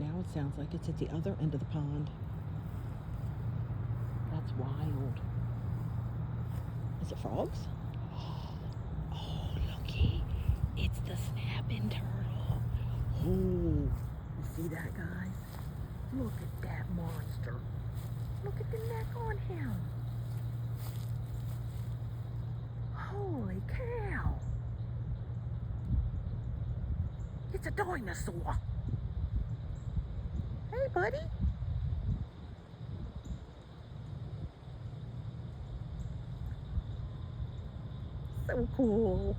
Now it sounds like it's at the other end of the pond. That's wild. Is it frogs? Oh, looky. It's the snapping turtle. Oh, you see that, guys? Look at that monster. Look at the neck on him. Holy cow. It's a dinosaur. Hey, buddy. So cool.